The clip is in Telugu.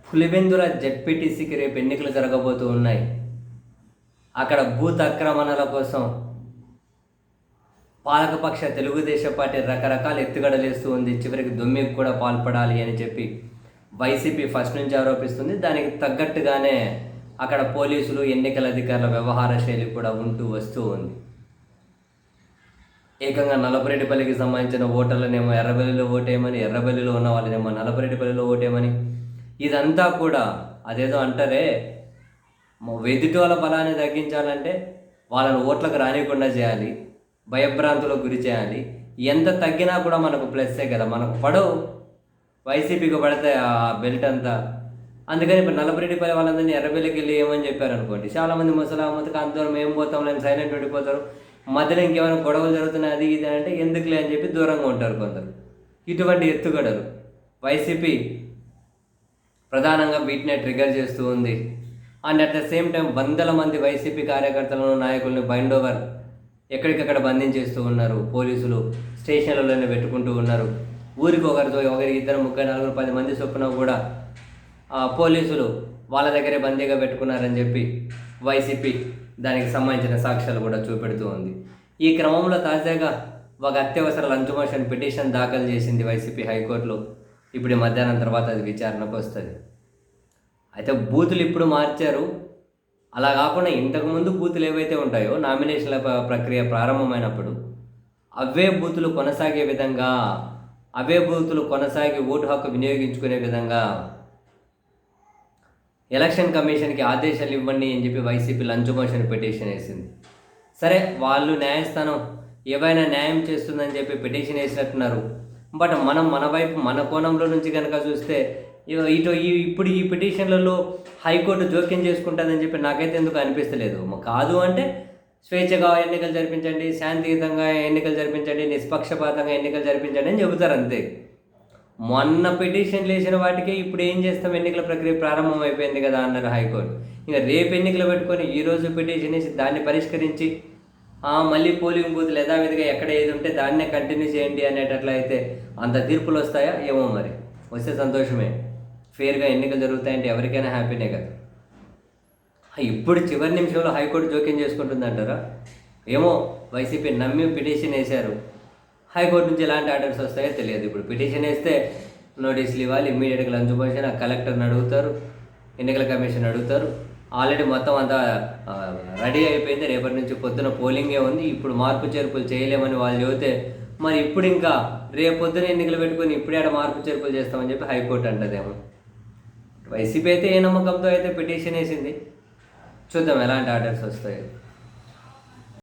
పులివెందుల జెడ్పీటీసీకి రేపు ఎన్నికలు జరగబోతూ ఉన్నాయి. అక్కడ బూత్ ఆక్రమణల కోసం పాలకపక్ష తెలుగుదేశం పార్టీ రకరకాల ఎత్తుగడలేస్తూ ఉంది. చివరికి దొమ్మికి కూడా పాల్పడాలి అని చెప్పి వైసీపీ ఫస్ట్ నుంచి ఆరోపిస్తుంది. దానికి తగ్గట్టుగానే అక్కడ పోలీసులు, ఎన్నికల అధికారుల వ్యవహార శైలి కూడా ఉంటూ వస్తూ ఉంది. ఏకంగా నల్లపురెడ్డిపల్లికి సంబంధించిన ఓటర్లనేమో ఎర్రబెల్లిలో ఓటేయమని, ఎర్రబెల్లిలో ఉన్న వాళ్ళనేమో నల్లపురెడ్డిపల్లిలో ఓటేయమని, ఇదంతా కూడా అదేదో అంటారే, ఎదుటి వాళ్ళ బలాన్ని తగ్గించాలంటే వాళ్ళని ఓట్లకు రానియకుండా చేయాలి, భయభ్రాంతులకు గురి చేయాలి. ఎంత తగ్గినా కూడా మనకు ప్లస్సే కదా. మనకు పడవు, వైసీపీకి పడితే ఆ బెల్ట్ అంతా. అందుకని ఇప్పుడు నల్లపురెడ్డిపల్లి వాళ్ళందరినీ ఎర్రబెల్లికి వెళ్ళి ఏమని చెప్పారనుకోండి, చాలామంది ముసలామతకు అందరం మేము పోతాం లేని సైలెంట్ ఉండిపోతారు. మధ్యలో ఇంకేమైనా గొడవలు జరుగుతున్నాయి అది ఇది అంటే ఎందుకులే అని చెప్పి దూరంగా ఉంటారు కొందరు. ఇటువంటి ఎత్తుగడలు వైసీపీ ప్రధానంగా వీటినే ట్రిగర్ చేస్తూ ఉంది. And at the same time వందల మంది వైసీపీ కార్యకర్తలను, నాయకులను బైండ్ ఓవర్ ఎక్కడికక్కడ బంధించేస్తూ ఉన్నారు. పోలీసులు స్టేషన్లలోనే పెట్టుకుంటూ ఉన్నారు. ఊరికి ఒకరితో ఒకరికి 2, 3, 4, 10 మంది చొప్పున కూడా పోలీసులు వాళ్ళ దగ్గరే బందీగా పెట్టుకున్నారని చెప్పి వైసీపీ దానికి సంబంధించిన సాక్ష్యాలు కూడా చూపెడుతూ ఉంది. ఈ క్రమంలో తాజాగా ఒక అత్యవసర లంచ్ మోషన్ పిటిషన్ దాఖలు చేసింది వైసీపీ హైకోర్టులో. ఇప్పుడు మధ్యాహ్నం తర్వాత అది విచారణకు వస్తుంది. అయితే బూతులు ఇప్పుడు మార్చారు. అలా కాకుండా ఇంతకుముందు బూతులు ఏవైతే ఉంటాయో నామినేషన్ల ప్రక్రియ ప్రారంభమైనప్పుడు అవే బూతులు కొనసాగే విధంగా, అవే బూతులు కొనసాగి ఓటు హక్కు వినియోగించుకునే విధంగా ఎలక్షన్ కమిషన్కి ఆదేశాలు ఇవ్వండి అని చెప్పి వైసీపీ లంచ్ మోషన్ పిటిషన్ వేసింది. సరే, వాళ్ళు న్యాయస్థానం ఏవైనా న్యాయం చేస్తుందని చెప్పి పిటిషన్ వేసినట్టున్నారు. బట్ మనం మన వైపు, మన కోణంలో నుంచి కనుక చూస్తే ఇప్పుడు ఈ పిటిషన్లలో హైకోర్టు జోక్యం చేసుకుంటుందని చెప్పి నాకైతే ఎందుకు అనిపిస్తలేదు. కాదు అంటే స్వేచ్ఛగా ఎన్నికలు జరిపించండి, శాంతియుతంగా ఎన్నికలు జరిపించండి, నిష్పక్షపాతంగా ఎన్నికలు జరిపించండి అని చెబుతారు అంతే. మొన్న పిటిషన్లు వేసిన వాటికి ఇప్పుడు ఏం చేస్తాం, ఎన్నికల ప్రక్రియ ప్రారంభం అయిపోయింది కదా అన్నారు హైకోర్టు. ఇంకా రేపు ఎన్నికలు పెట్టుకొని ఈరోజు పిటిషన్ వేసి దాన్ని పరిష్కరించి మళ్ళీ పోలింగ్ బూత్లు యథావిధిగా ఎక్కడ ఏది ఉంటే దాన్నే కంటిన్యూ చేయండి అనేటట్లయితే అంత తీర్పులు వస్తాయా ఏమో. మరి వస్తే సంతోషమే, ఫెయిర్గా ఎన్నికలు జరుగుతాయంటే ఎవరికైనా హ్యాపీనే కదా. ఇప్పుడు చివరి నిమిషంలో హైకోర్టు జోక్యం చేసుకుంటుందంటారా ఏమో. వైసీపీ నమ్మి పిటిషన్ వేశారు, హైకోర్టు నుంచి ఎలాంటి ఆర్డర్స్ వస్తాయో తెలియదు. ఇప్పుడు పిటిషన్ వేస్తే నోటీసులు ఇవ్వాలి, ఇమ్మీడియట్గా లంచ్ మోషన్ కలెక్టర్ని అడుగుతారు, ఎన్నికల కమిషన్ అడుగుతారు. ఆల్రెడీ మొత్తం అంతా రెడీ అయిపోయింది, రేపటి నుంచి పొద్దున పోలింగే ఉంది, ఇప్పుడు మార్పు చేర్పులు చేయలేమని వాళ్ళు చెబితే మరి ఇప్పుడు ఇంకా రేపు పొద్దున ఎన్నికలు పెట్టుకొని ఇప్పుడే ఆడ మార్పు చేర్పులు చేస్తామని చెప్పి హైకోర్టు అంటదేమో. వైసీపీ అయితే ఏ నమ్మకంతో అయితే పిటిషన్ వేసింది, చూద్దాం ఎలాంటి ఆర్డర్స్ వస్తాయో.